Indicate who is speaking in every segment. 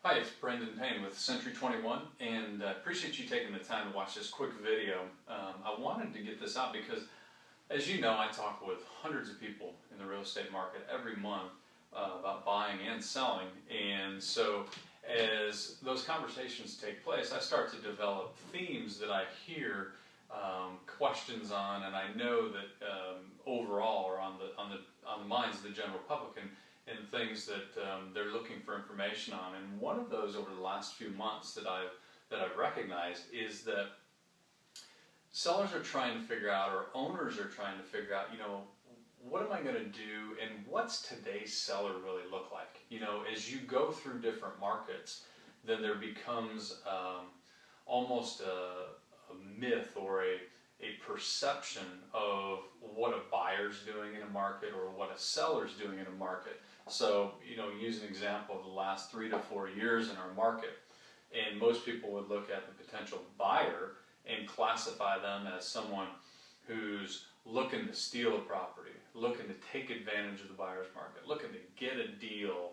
Speaker 1: Hi, it's Brendon with Century 21, and I appreciate you taking the time to watch this quick video. I wanted to get this out because, as you know, I talk with hundreds of people in the real estate market every month about buying and selling, and so as those conversations take place, I start to develop themes that I hear questions on, and I know that overall are on the minds of the general public, and things that they're looking for information on. And one of those over the last few months that I've recognized is that sellers are trying to figure out, or owners are trying to figure out, what am I going to do, and what's today's seller really look like? As you go through different markets, then there becomes almost a myth or a perception of what a buyer's doing in a market or what a seller's doing in a market. So, use an example of the last 3 to 4 years in our market, and most people would look at the potential buyer and classify them as someone who's looking to steal a property, looking to take advantage of the buyer's market, looking to get a deal,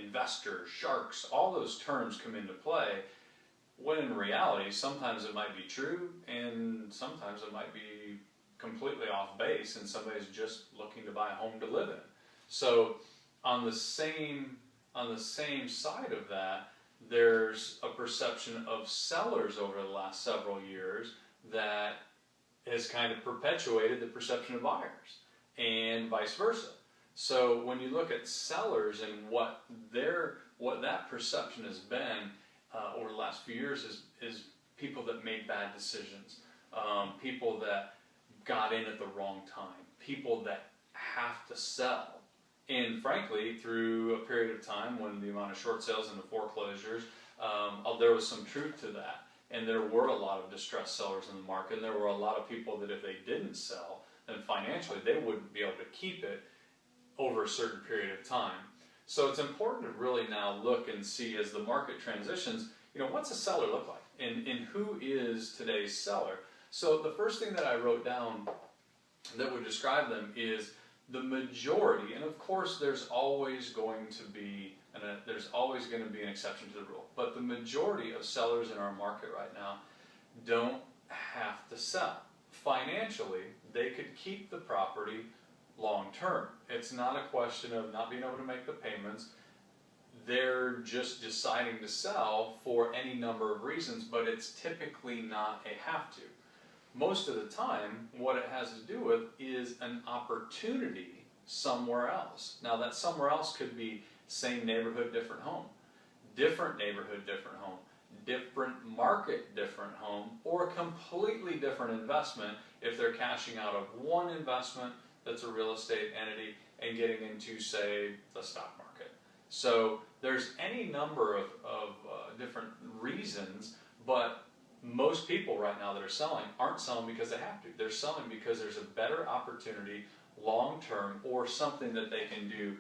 Speaker 1: investors, sharks, all those terms come into play, when in reality sometimes it might be true and sometimes it might be completely off base and somebody's just looking to buy a home to live in. So on the same side of that, there's a perception of sellers over the last several years that has kind of perpetuated the perception of buyers, and vice versa. So when you look at sellers and what that perception has been over the last few years is people that made bad decisions, people that got in at the wrong time, people that have to sell. And frankly, through a period of time when the amount of short sales and the foreclosures, there was some truth to that. And there were a lot of distressed sellers in the market, and there were a lot of people that if they didn't sell, then financially they wouldn't be able to keep it over a certain period of time. So it's important to really now look and see, as the market transitions, what's a seller look like? And who is today's seller? So the first thing that I wrote down that would describe them is the majority, and of course there's always going to be an exception to the rule, but the majority of sellers in our market right now don't have to sell. Financially, they could keep the property long term. It's not a question of not being able to make the payments. They're just deciding to sell for any number of reasons, but it's typically not a have to. Most of the time, what it has to do with is an opportunity somewhere else. Now, that somewhere else could be same neighborhood, different home, different neighborhood, different home, different market, different home, or a completely different investment if they're cashing out of one investment that's a real estate entity and getting into, say, the stock market. So there's any number of different reasons, but most people right now that are selling aren't selling because they have to. They're selling because there's a better opportunity long-term, or something that they can do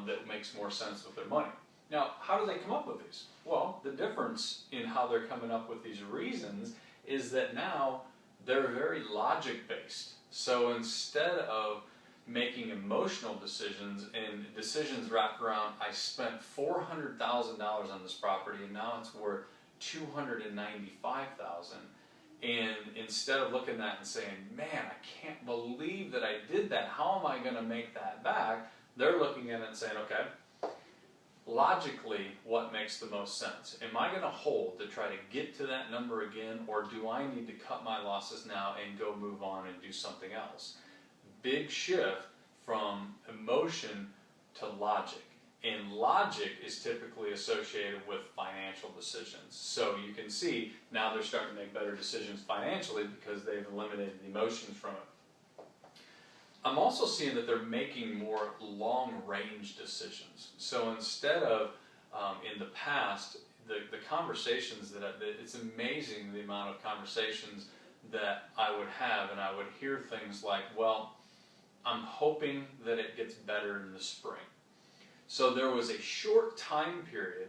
Speaker 1: that makes more sense with their money. Now, how do they come up with these? Well, the difference in how they're coming up with these reasons is that now they're very logic-based. So instead of making emotional decisions and decisions wrapped around, I spent $400,000 on this property and now it's worth $295,000, and instead of looking at that and saying, man, I can't believe that I did that, how am I going to make that back? They're looking at it and saying, okay, logically, what makes the most sense? Am I going to hold to try to get to that number again, or do I need to cut my losses now and go move on and do something else? Big shift from emotion to logic. And logic is typically associated with financial decisions. So you can see now they're starting to make better decisions financially because they've eliminated the emotions from it. I'm also seeing that they're making more long-range decisions. So instead of, in the past, the conversations it's amazing the amount of conversations that I would have, and I would hear things like, well, I'm hoping that it gets better in the spring. So there was a short time period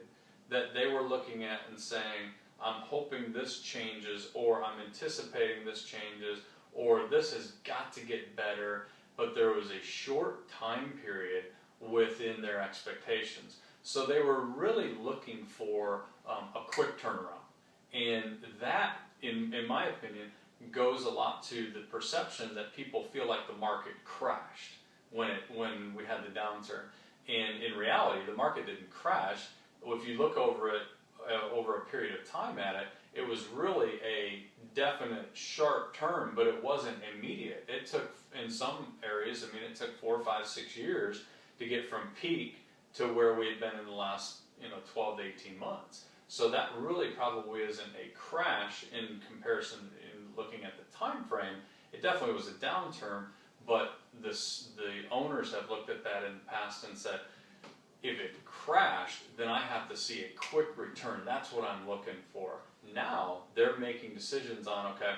Speaker 1: that they were looking at and saying, I'm hoping this changes, or I'm anticipating this changes, or this has got to get better, but there was a short time period within their expectations. So they were really looking for a quick turnaround. And that, in my opinion, goes a lot to the perception that people feel like the market crashed when we had the downturn. And in reality, the market didn't crash. If you look over it over a period of time at it, it was really a definite sharp turn, but it wasn't immediate. It took, in some areas, I mean, it took 4, 5, 6 years to get from peak to where we had been in the last 12 to 18 months. So that really probably isn't a crash in comparison in looking at the time frame. It definitely was a downturn, but the owners have looked at that in the past and said, if it crashed, then I have to see a quick return. That's what I'm looking for. Now they're making decisions on, okay,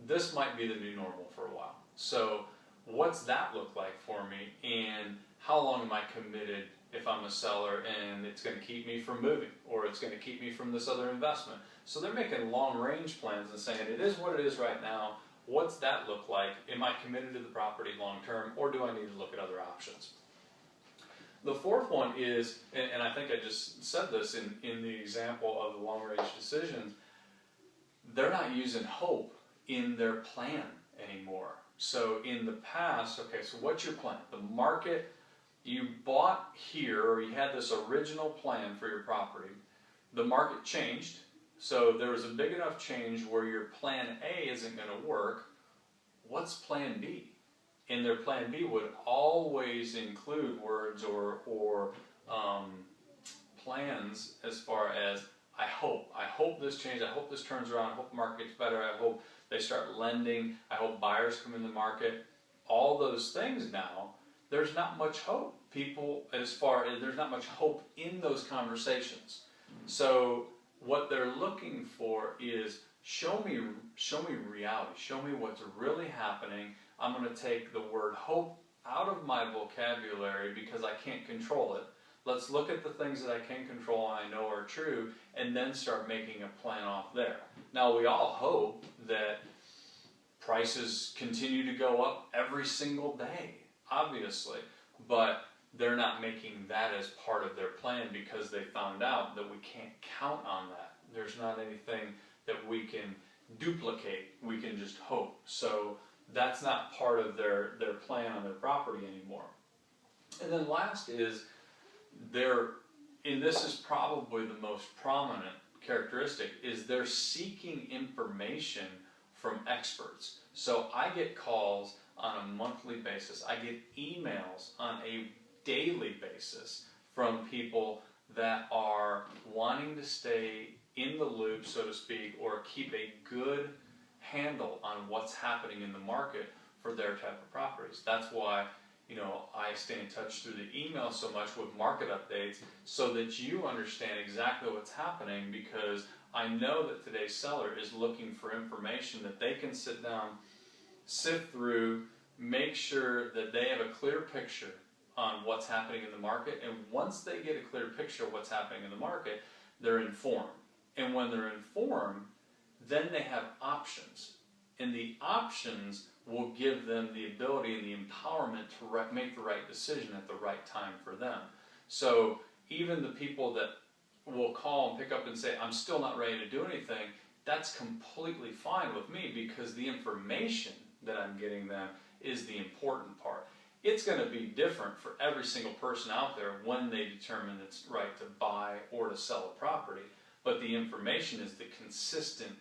Speaker 1: this might be the new normal for a while. So what's that look like for me, and how long am I committed if I'm a seller and it's going to keep me from moving, or it's going to keep me from this other investment? So they're making long range plans and saying, it is what it is right now. What's that look like? Am I committed to the property long term, or do I need to look at other options? The fourth one is, and I think I just said this in the example of the long-range decisions, they're not using hope in their plan anymore. So in the past, okay, so what's your plan? The market, you bought here, or you had this original plan for your property. The market changed, so there was a big enough change where your plan A isn't going to work. What's plan B? And their plan B would always include words or plans as far as, I hope this changes, I hope this turns around, I hope the market gets better, I hope they start lending, I hope buyers come in the market. All those things now, there's not much hope. There's not much hope in those conversations. So what they're looking for is, show me reality, show me what's really happening. I'm going to take the word hope out of my vocabulary because I can't control it. Let's look at the things that I can control and I know are true, and then start making a plan off there. Now, we all hope that prices continue to go up every single day, obviously, but they're not making that as part of their plan because they found out that we can't count on that. There's not anything that we can duplicate. We can just hope. So that's not part of their plan on their property anymore. And then last is, and this is probably the most prominent characteristic, is they're seeking information from experts. So I get calls on a monthly basis. I get emails on a daily basis from people that are wanting to stay in the loop, so to speak, or keep a good handle on what's happening in the market for their type of properties. That's why I stay in touch through the email so much with market updates, so that you understand exactly what's happening, because I know that today's seller is looking for information that they can sit down, sift through, make sure that they have a clear picture on what's happening in the market. And once they get a clear picture of what's happening in the market, they're informed. And when they're informed, then they have options. And the options will give them the ability and the empowerment to make the right decision at the right time for them. So even the people that will call and pick up and say, I'm still not ready to do anything, that's completely fine with me, because the information that I'm getting them is the important part. It's going to be different for every single person out there when they determine it's right to buy or to sell a property, but the information is the consistent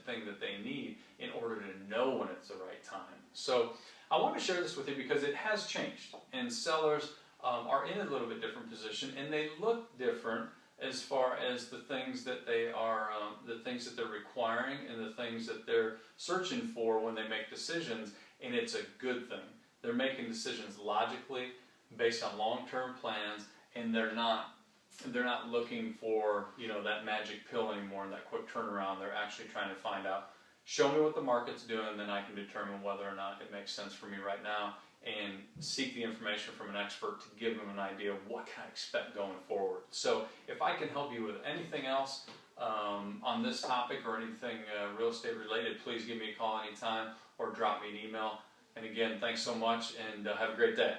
Speaker 1: thing that they need in order to know when it's the right time. So I want to share this with you because it has changed, and sellers are in a little bit different position, and they look different as far as the things that they are, the things that they're requiring and the things that they're searching for when they make decisions, and it's a good thing. They're making decisions logically based on long-term plans, and they're not looking for that magic pill anymore and that quick turnaround. They're actually trying to find out, show me what the market's doing, then I can determine whether or not it makes sense for me right now, and seek the information from an expert to give them an idea of what can I expect going forward. So if I can help you with anything else on this topic or anything real estate related, please give me a call anytime or drop me an email. And again, thanks so much, and have a great day.